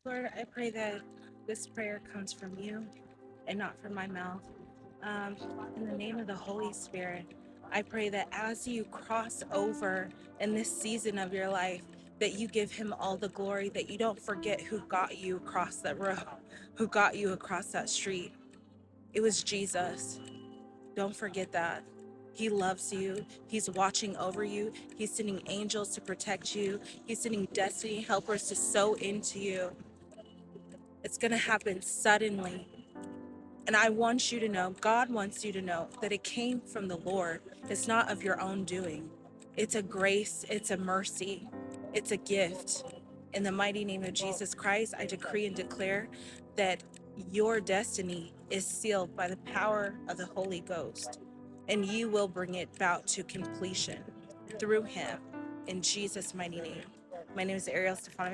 Lord, I pray that this prayer comes from you and not from my mouth. Um, in the name of the Holy Spirit, I pray that as you cross over in this season of your life, that you give him all the glory, that you don't forget who got you across that road, who got you across that street. It was Jesus. Don't forget that. He loves you. He's watching over you. He's sending angels to protect you. He's sending destiny helpers to sow into you. It's going to happen suddenly. And I want you to know, God wants you to know that it came from the Lord. It's not of your own doing. It's a grace, it's a mercy, it's a gift. In the mighty name of Jesus Christ, I decree and declare that your destiny is sealed by the power of the Holy Ghost, and you will bring it about to completion through him. In Jesus' mighty name. My name is Ariel Stefanovic.